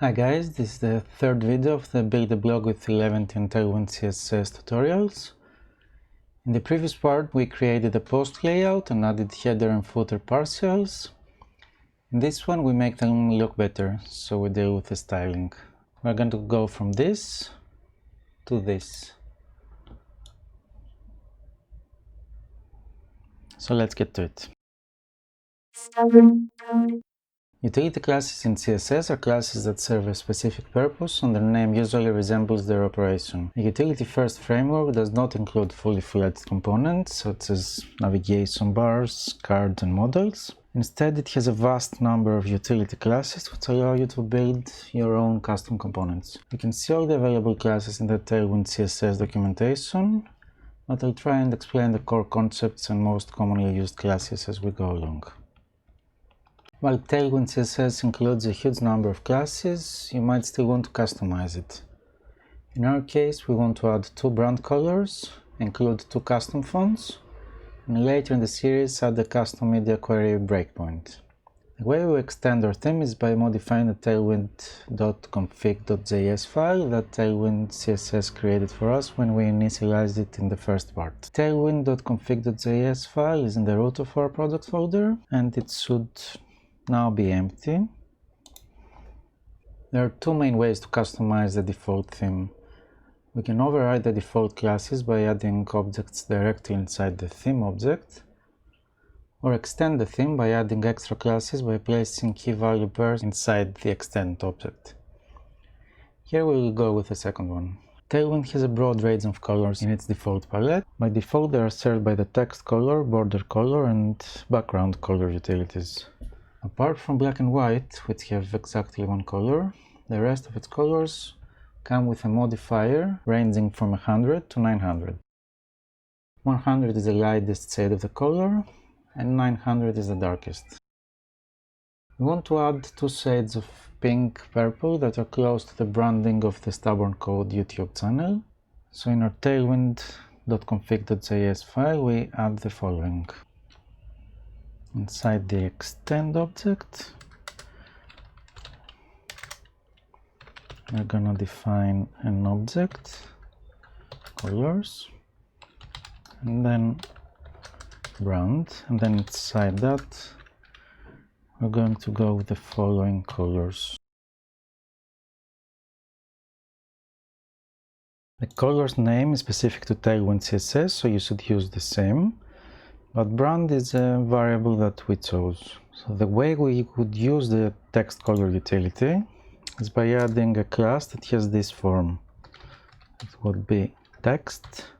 Hi guys, this is the third video of the Build a Blog with Eleventy and Tailwind CSS tutorials. In the previous part we created a post layout and added header and footer partials. In this one we make them look better, so we deal with the styling. We're going to go from this to this. So let's get to it. Utility classes in CSS are classes that serve a specific purpose and their name usually resembles their operation. A utility-first framework does not include fully fledged components such as navigation bars, cards and models. Instead, it has a vast number of utility classes which allow you to build your own custom components. You can see all the available classes in the Tailwind CSS documentation, but I'll try and explain the core concepts and most commonly used classes as we go along. While Tailwind CSS includes a huge number of classes, you might still want to customize it. In our case, we want to add 2 brand colors, include 2 custom fonts, and later in the series add a custom media query breakpoint. The way we extend our theme is by modifying the tailwind.config.js file that Tailwind CSS created for us when we initialized it in the first part. Tailwind.config.js file is in the root of our project folder, and it should now be empty. There are 2 main ways to customize the default theme. We can override the default classes by adding objects directly inside the theme object, or extend the theme by adding extra classes by placing key value pairs inside the extend object. Here we will go with the second one. Tailwind has a broad range of colors in its default palette. By default they are served by the text color, border color and background color utilities. Apart from black and white, which have exactly one color, the rest of its colors come with a modifier ranging from 100 to 900. 100 is the lightest shade of the color, and 900 is the darkest. We want to add 2 shades of pink-purple that are close to the branding of the Stubborn Code YouTube channel. So in our tailwind.config.js file we add the following. Inside the extend object, we're gonna define an object, colors, and then brand, and then inside that we're going to go with the following colors. The color's name is specific to Tailwind CSS, so you should use the same. But brand is a variable that we chose. So the way we would use the text color utility is by adding a class that has this form. It would be text,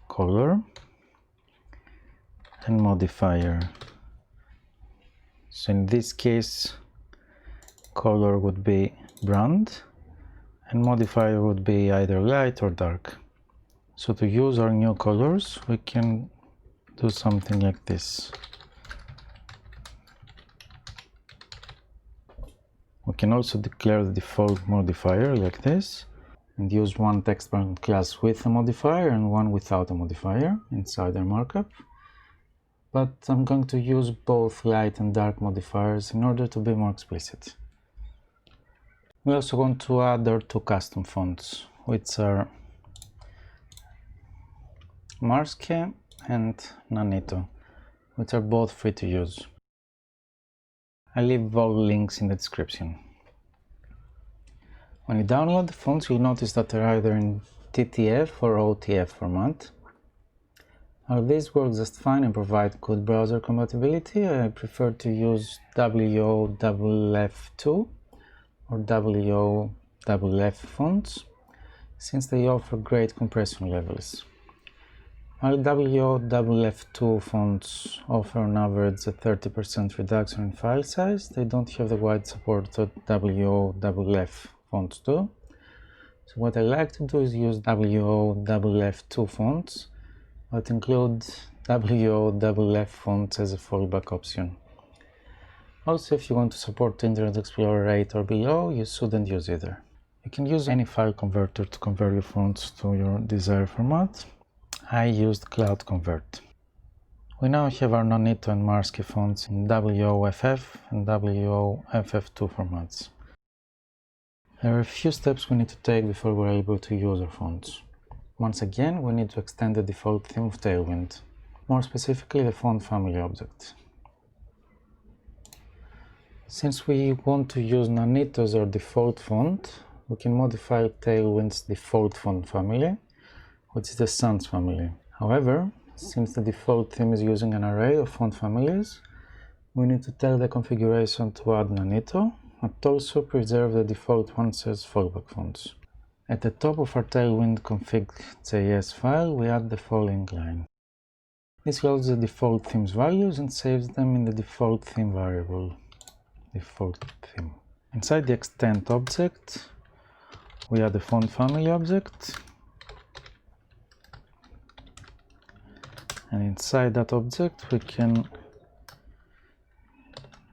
color, and modifier. So in this case, color would be brand, and modifier would be either light or dark. So to use our new colors, we can do something like this. We can also declare the default modifier like this and use one text brand class with a modifier and one without a modifier inside our markup. But I'm going to use both light and dark modifiers in order to be more explicit. We also want to add our 2 custom fonts, which are Marske and Nanito, which are both free to use. I'll leave all links in the description. When you download the fonts, you'll notice that they're either in TTF or OTF format. Now this works just fine and provide good browser compatibility. I prefer to use WOFF2 or WOFF fonts, since they offer great compression levels. While WOFF2 fonts offer on average a 30% reduction in file size, they don't have the wide support that WOFF fonts do. So what I like to do is use WOFF2 fonts, but include WOFF fonts as a fallback option. Also, if you want to support Internet Explorer 8 or below, you shouldn't use either. You can use any file converter to convert your fonts to your desired format. I used Cloud Convert. We now have our Nanito and Marske fonts in WOFF and WOFF2 formats. There are a few steps we need to take before we're able to use our fonts. Once again, we need to extend the default theme of Tailwind, more specifically the font family object. Since we want to use Nanito as our default font, we can modify Tailwind's default font family, which is the Sans family. However, since the default theme is using an array of font families, we need to tell the configuration to add Nanito, but also preserve the default ones as fallback fonts. At the top of our Tailwind config.js file, we add the following line. This loads the default theme's values and saves them in the default theme variable, default theme. Inside the extend object, we add the font family object, and inside that object we can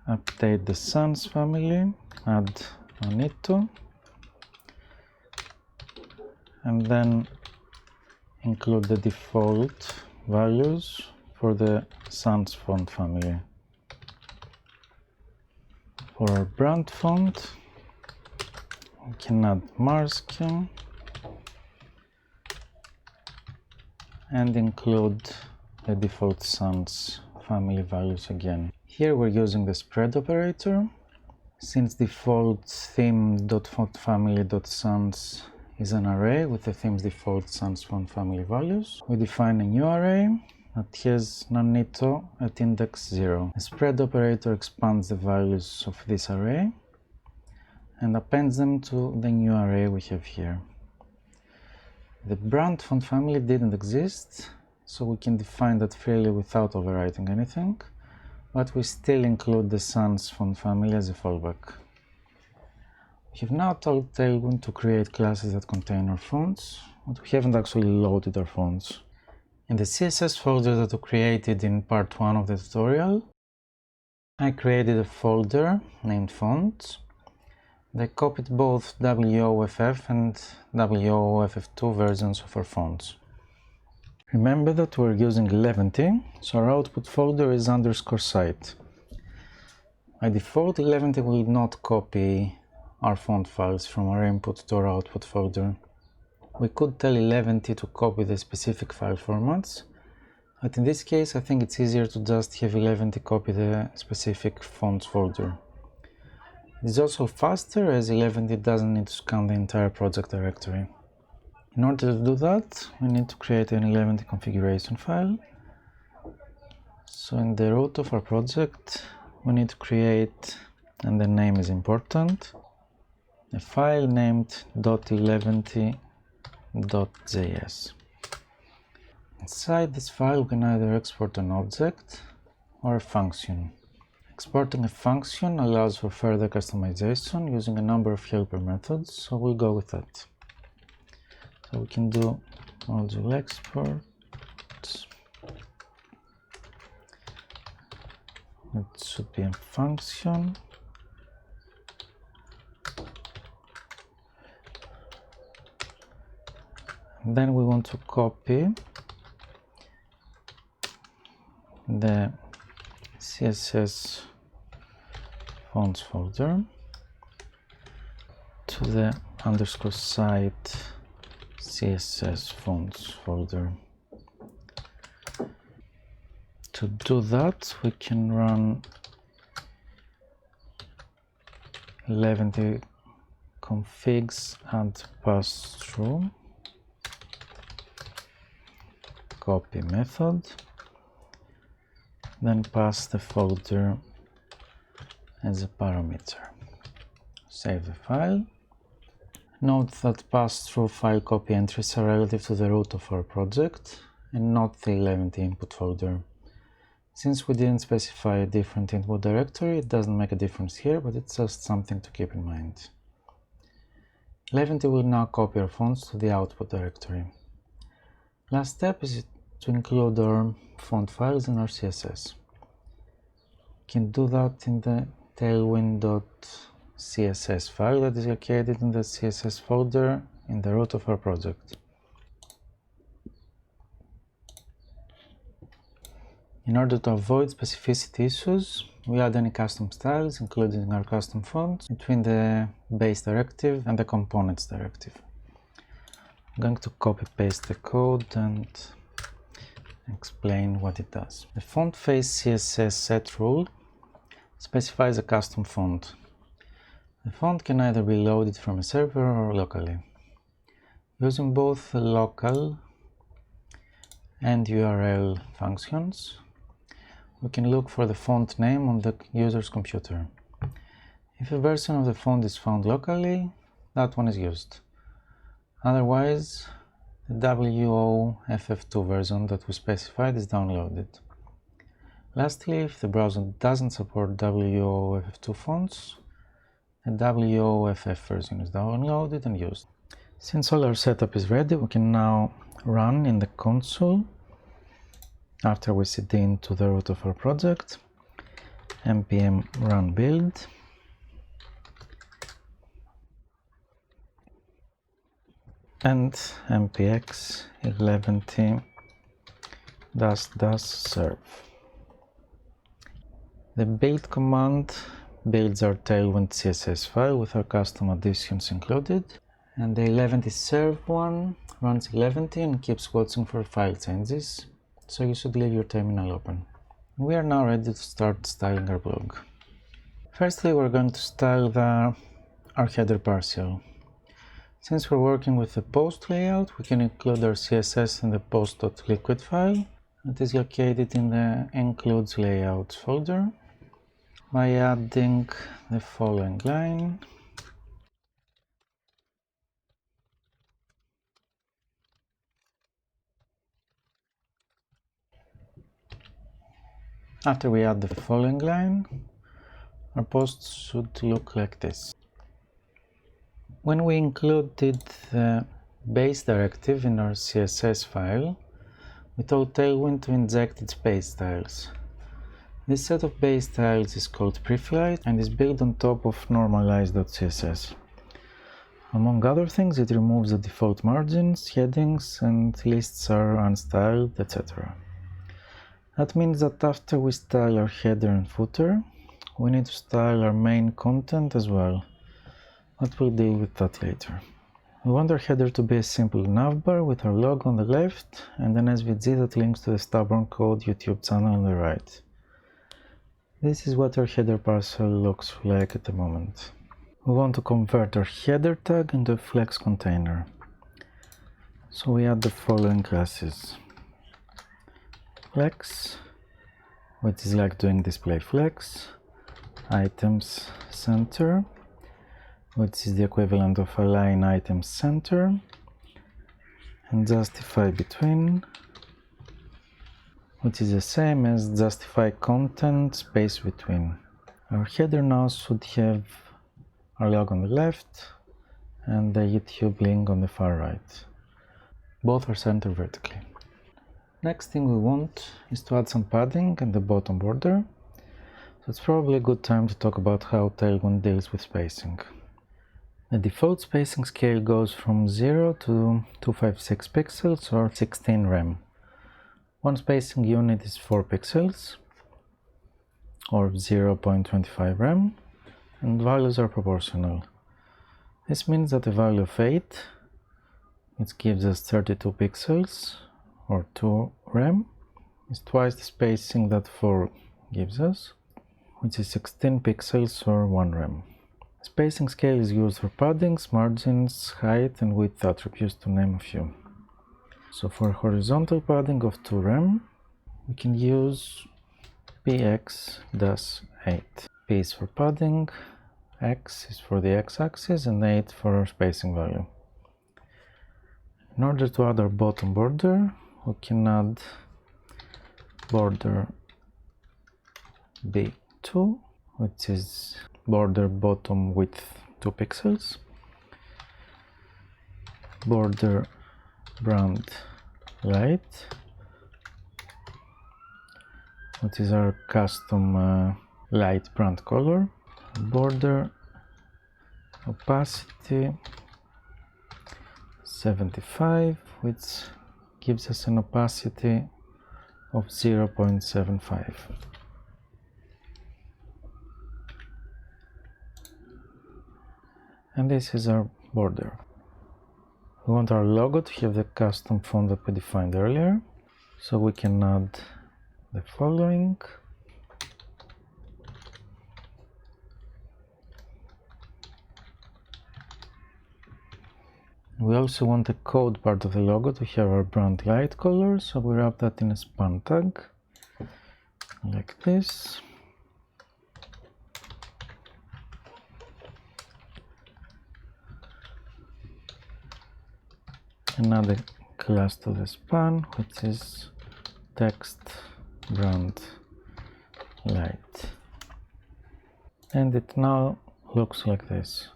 update the Sans family, add Nanito, and then include the default values for the Sans font family. For our brand font, we can add markdown and include the default Sans family values again. Here we're using the spread operator. Since default theme.fontFamily.sans is an array with the theme's default Sans font family values, we define a new array that has Nanito at index 0. The spread operator expands the values of this array and appends them to the new array we have here. The brand font family didn't exist, so we can define that freely without overwriting anything, but we still include the Sans font family as a fallback. We have now told Tailwind to create classes that contain our fonts, but we haven't actually loaded our fonts. In the CSS folder that we created in part 1 of the tutorial, I created a folder named fonts. I copied both WOFF and WOFF2 versions of our fonts. Remember that we're using Eleventy, so our output folder is _site. By default, Eleventy will not copy our font files from our input to our output folder. We could tell Eleventy to copy the specific file formats, but in this case I think it's easier to just have Eleventy copy the specific fonts folder. It is also faster as Eleventy doesn't need to scan the entire project directory. In order to do that, we need to create an Eleventy configuration file. So in the root of our project, we need to create, and the name is important, a file named .eleventy.js. Inside this file, we can either export an object or a function. Exporting a function allows for further customization using a number of helper methods, so we'll go with that. So we can do module export. It should be a function. And then we want to copy the CSS fonts folder to the _site CSS fonts folder. To do that, we can run Eleventy configs and pass through copy method, then pass the folder as a parameter. Save the file. Note that pass-through file copy entries are relative to the root of our project and not the Eleventy input folder. Since we didn't specify a different input directory, it doesn't make a difference here, but it's just something to keep in mind. Eleventy will now copy our fonts to the output directory. Last step is to include our font files in our CSS. We can do that in the Tailwind.css file that is located in the CSS folder in the root of our project. In order to avoid specificity issues, we add any custom styles, including our custom fonts, between the base directive and the components directive. I'm going to copy paste the code and explain what it does. The font face CSS set rule specifies a custom font. The font can either be loaded from a server or locally. Using both local and URL functions, we can look for the font name on the user's computer. If a version of the font is found locally, that one is used. Otherwise, the WOFF2 version that we specified is downloaded. Lastly, if the browser doesn't support WOFF2 fonts, the WOFF version is downloaded and used. Since all our setup is ready, we can now run in the console after we cd into the root of our project, npm run build, and npx Eleventy --serve. The build command builds our Tailwind CSS file with our custom additions included, and the Eleventy serve one runs Eleventy and keeps watching for file changes, so you should leave your terminal open. We are now ready to start styling our blog. Firstly, we're going to style our header partial. Since we're working with the post layout, we can include our CSS in the post.liquid file that is located in the includes layouts folder by adding the following line. After we add the following line, our post should look like this. When we included the base directive in our CSS file, we told Tailwind to inject its base styles. This set of base styles is called preflight and is built on top of normalize.css. Among other things, it removes the default margins, headings, and lists are unstyled, etc. That means that after we style our header and footer, we need to style our main content as well. But we'll deal with that later. We want our header to be a simple navbar with our logo on the left and an SVG that links to the Stubborn Code YouTube channel on the right. This is what our header parcel looks like at the moment. We want to convert our header tag into a flex container. So we add the following classes. Flex, which is like doing display flex, items center, which is the equivalent of align items center, and justify between, which is the same as justify content space between. Our header now should have our logo on the left and the YouTube link on the far right. Both are centered vertically. Next thing we want is to add some padding in the bottom border, so it's probably a good time to talk about how Tailwind deals with spacing. The default spacing scale goes from 0 to 256 pixels or 16 rem. One spacing unit is 4 pixels or 0.25 rem, and values are proportional. This means that a value of 8, which gives us 32 pixels or 2 rem, is twice the spacing that 4 gives us, which is 16 pixels or 1 rem. Spacing scale is used for paddings, margins, height and width attributes, to name a few. So for horizontal padding of 2 rem, we can use px-8. P is for padding, x is for the x-axis and 8 for our spacing value. In order to add our bottom border, we can add border b2, which is border bottom width 2 pixels, border brand light, which is our custom light brand color, border opacity 75, which gives us an opacity of 0.75. and this is our border. We want our logo to have the custom font that we defined earlier, so we can add the following. We also want the code part of the logo to have our brand light color, so we wrap that in a span tag, like this. Another class to the span, which is text brand light. And it now looks like this.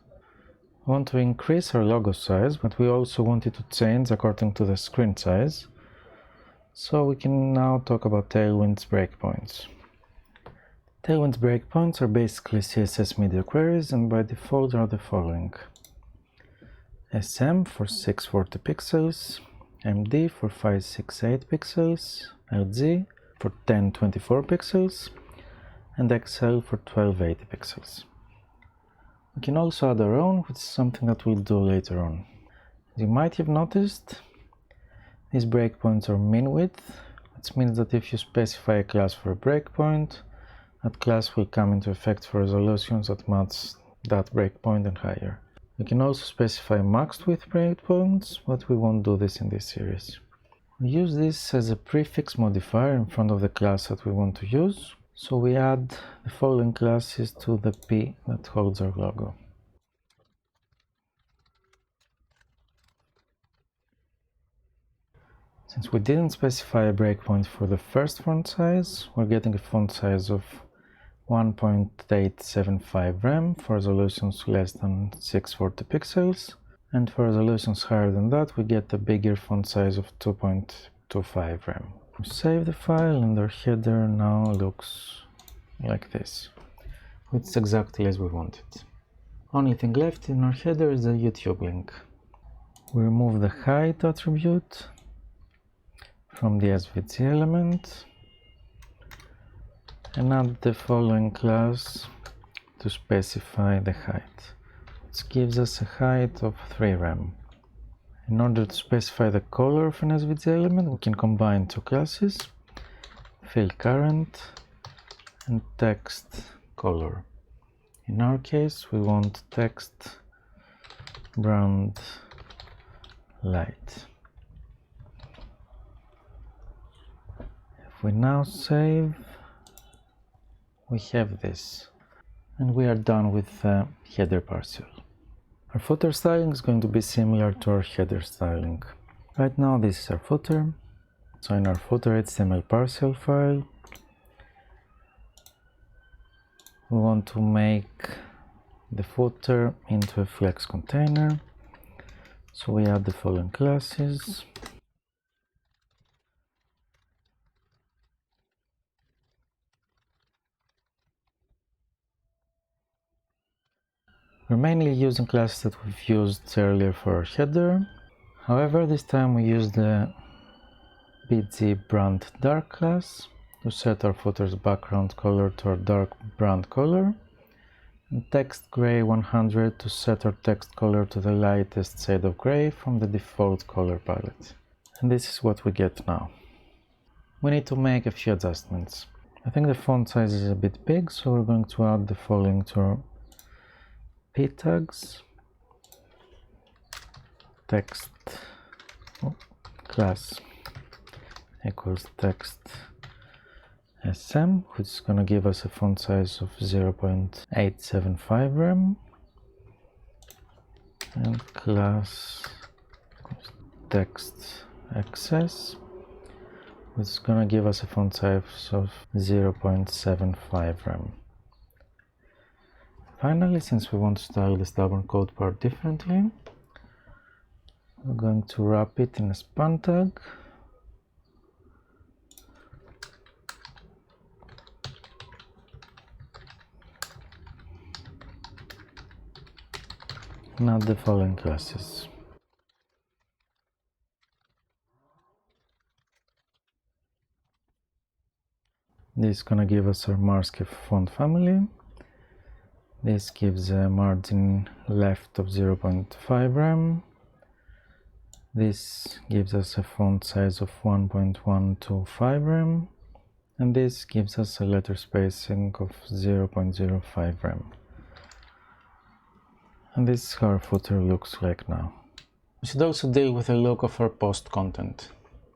We want to increase our logo size, but we also want it to change according to the screen size. So we can now talk about Tailwind's breakpoints. Tailwind's breakpoints are basically CSS media queries, and by default are the following: SM for 640 pixels, MD for 568 pixels, LG for 1024 pixels, and XL for 1280 pixels. We can also add our own, which is something that we'll do later on. As you might have noticed, these breakpoints are min width, which means that if you specify a class for a breakpoint, that class will come into effect for resolutions that match that breakpoint and higher. We can also specify max width breakpoints, but we won't do this in this series. We use this as a prefix modifier in front of the class that we want to use. So we add the following classes to the P that holds our logo. Since we didn't specify a breakpoint for the first font size, we're getting a font size of 1.875 rem for resolutions less than 640 pixels, and for resolutions higher than that we get a bigger font size of 2.25 rem. We save the file and our header now looks like this, which is exactly as we want it. Only thing left in our header is the YouTube link. We remove the height attribute from the SVG element and add the following class to specify the height, which gives us a height of 3 rem. In order to specify the color of an SVG element, we can combine two classes, fill current and text color. In our case, we want text brand light. If we now save, we have this, and we are done with the header partial. Our footer styling is going to be similar to our header styling. Right now this is our footer. So in our footer HTML partial file, we want to make the footer into a flex container. So we add the following classes. We're mainly using classes that we've used earlier for our header. However, this time we use the BG brand dark class to set our footer's background color to our dark brand color, and text gray 100 to set our text color to the lightest shade of gray from the default color palette. And this is what we get now. We need to make a few adjustments. I think the font size is a bit big, so we're going to add the following to our P tags. Text class equals text SM, which is going to give us a font size of 0.875 rem, and class text XS, which is going to give us a font size of 0.75 rem. Finally, since we want to style the stubborn code part differently, we're going to wrap it in a span tag. And add the following classes. This is going to give us our Marscape font family. This gives a margin left of 0.5 rem. This gives us a font size of 1.125 rem. And this gives us a letter spacing of 0.05 rem. And this is how our footer looks like now. We should also deal with the look of our post content.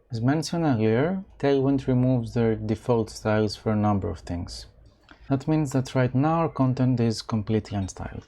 As mentioned earlier, Tailwind removes their default styles for a number of things. That means that right now our content is completely unstyled.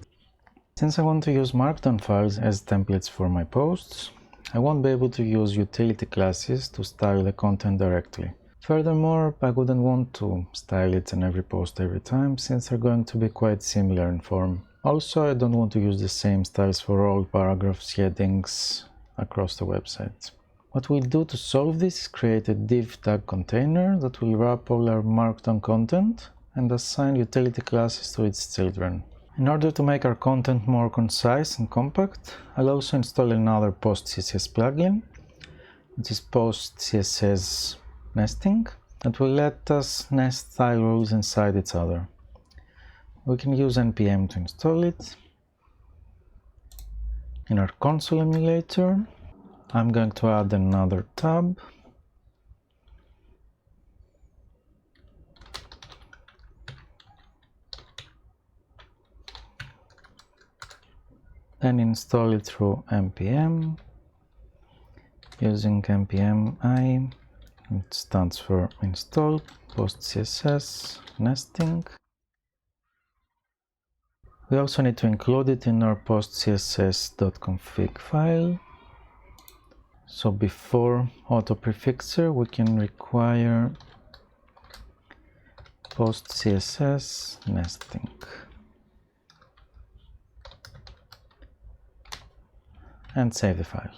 Since I want to use markdown files as templates for my posts, I won't be able to use utility classes to style the content directly. Furthermore, I wouldn't want to style it in every post every time, since they're going to be quite similar in form. Also, I don't want to use the same styles for all paragraphs, headings across the website. What we'll do to solve this is create a div tag container that will wrap all our markdown content and assign utility classes to its children. In order to make our content more concise and compact, I'll also install another PostCSS plugin, which is PostCSS nesting, that will let us nest style rules inside each other. We can use npm to install it. In our console emulator, I'm going to add another tab. Then install it through npm using npm i. It stands for install PostCSS nesting. We also need to include it in our postcss.config file. So before auto prefixer, we can require postcss nesting. And save the file.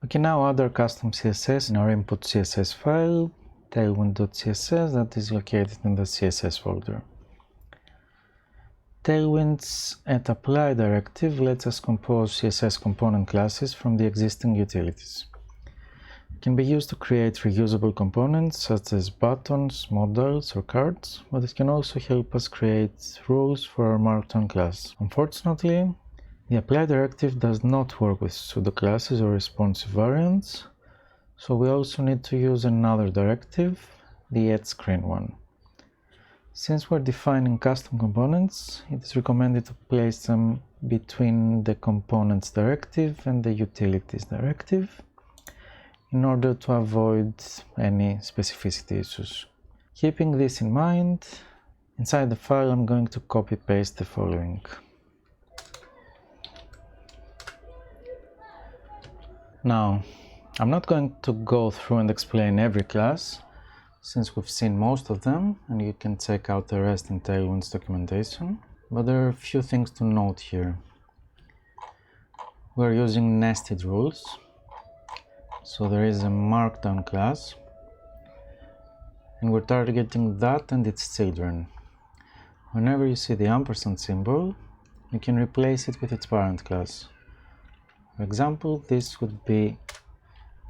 We can now add our custom CSS in our input CSS file, tailwind.css, that is located in the CSS folder. Tailwind's @apply directive lets us compose CSS component classes from the existing utilities. It can be used to create reusable components such as buttons, modals, or cards, but it can also help us create rules for our markdown class. Unfortunately, the apply directive does not work with pseudo classes or responsive variants, so we also need to use another directive, the add_screen one. Since we're defining custom components, it is recommended to place them between the components directive and the utilities directive in order to avoid any specificity issues. Keeping this in mind, inside the file I'm going to copy paste the following. Now, I'm not going to go through and explain every class, since we've seen most of them, and you can check out the rest in Tailwind's documentation. But there are a few things to note here. We're using nested rules. So there is a markdown class, and we're targeting that and its children. Whenever you see the ampersand symbol, you can replace it with its parent class. For example, this would be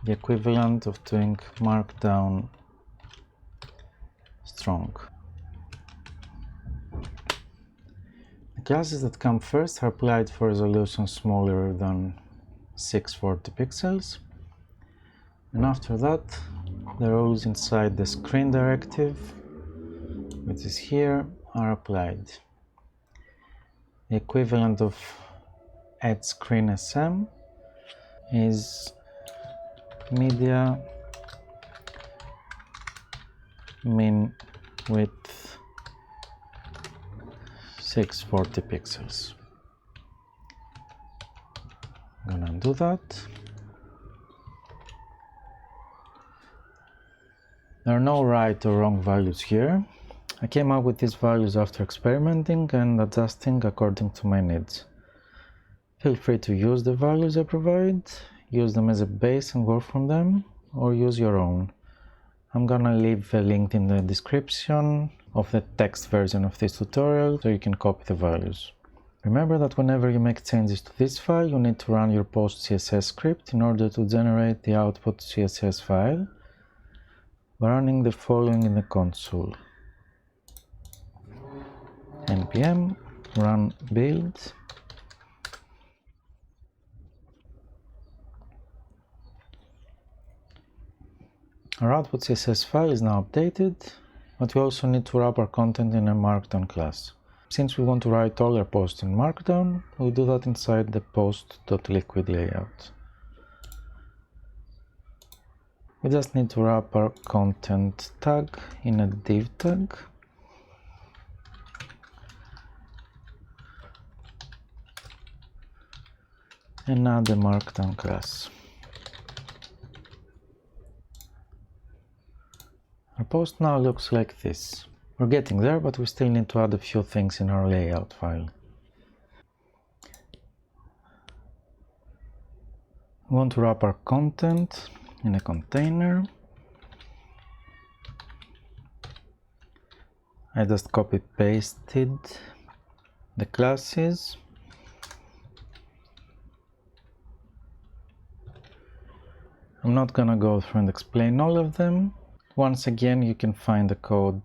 the equivalent of doing markdown strong. The classes that come first are applied for resolution smaller than 640 pixels, and after that the rules inside the screen directive, which is here, are applied. The equivalent of add_screen SM is media min width 640 pixels. I'm gonna undo that. There are no right or wrong values here. I came up with these values after experimenting and adjusting according to my needs. Feel free to use the values I provide, use them as a base and work from them, or use your own. I'm gonna leave a link in the description of the text version of this tutorial so you can copy the values. Remember that whenever you make changes to this file, you need to run your PostCSS script in order to generate the output CSS file by running the following in the console: npm run build. Our output CSS file is now updated, but we also need to wrap our content in a markdown class. Since we want to write all our posts in markdown, we'll do that inside the post.liquid layout. We just need to wrap our content tag in a div tag. And add the markdown class. Our post now looks like this. We're getting there, but we still need to add a few things in our layout file. We want to wrap our content in a container. I just copy-pasted the classes. I'm not gonna go through and explain all of them. Once again, you can find the code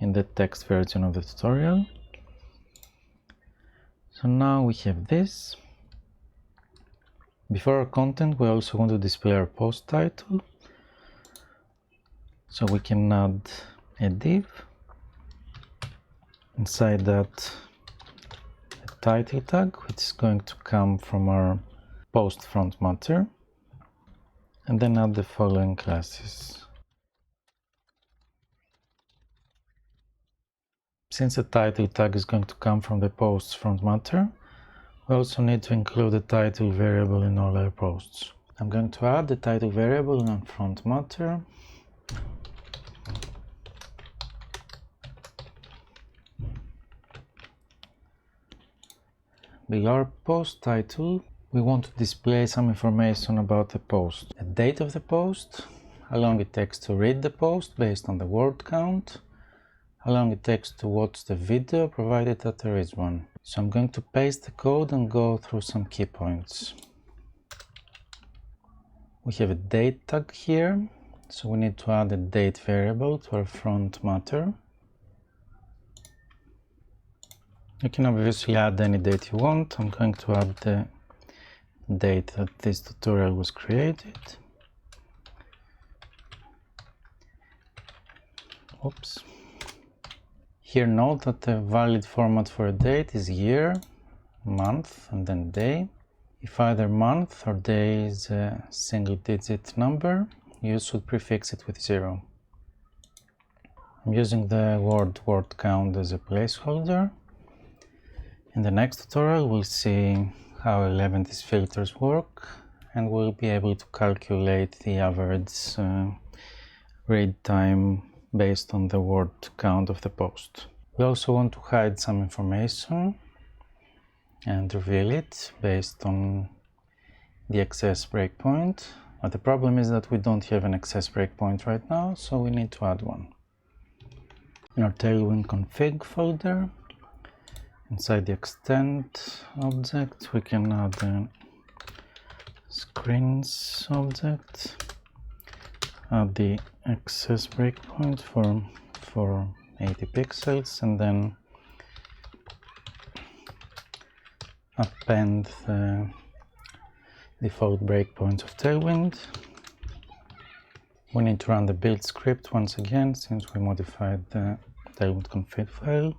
in the text version of the tutorial. So now we have this. Before our content, we also want to display our post title. So we can add a div. Inside that, a title tag, which is going to come from our post front matter. And then add the following classes. Since the title tag is going to come from the post's front matter, we also need to include the title variable in all our posts. I'm going to add the title variable in front matter. Below our post title, we want to display some information about the post. The date of the post, how long it takes to read the post based on the word count, how long it takes to watch the video, provided that there is one. So I'm going to paste the code and go through some key points. We have a date tag here, so we need to add a date variable to our front matter. You can obviously add any date you want. I'm going to add the date that this tutorial was created. Oops. Here note that the valid format for a date is year, month, and then day. If either month or day is a single-digit number, you should prefix it with 0. I'm using the word count as a placeholder. In the next tutorial, we'll see how Eleventy's filters work, and we'll be able to calculate the average read time based on the word count of the post. We also want to hide some information and reveal it based on the excess breakpoint. But the problem is that we don't have an excess breakpoint right now, so we need to add one. In our Tailwind config folder, inside the extend object, we can add a screens object, add the access breakpoint for 80 pixels, and then append the default breakpoints of Tailwind. We need to run the build script once again, since we modified the Tailwind config file.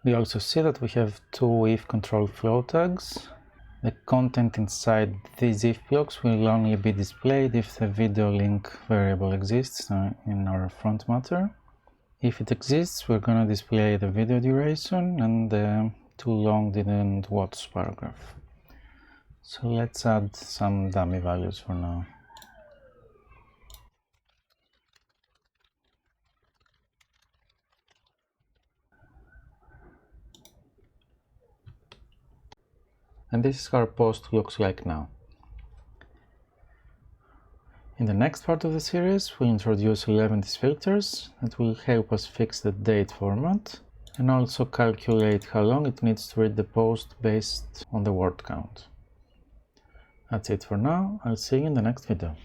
We also see that we have two if control flow tags. The content inside these if blocks will only be displayed if the video link variable exists in our front matter. If it exists, we're going to display the video duration and the too long didn't watch paragraph. So let's add some dummy values for now. And this is how our post looks like now. In the next part of the series, we'll introduce Eleventy's filters that will help us fix the date format and also calculate how long it needs to read the post based on the word count. That's it for now. I'll see you in the next video.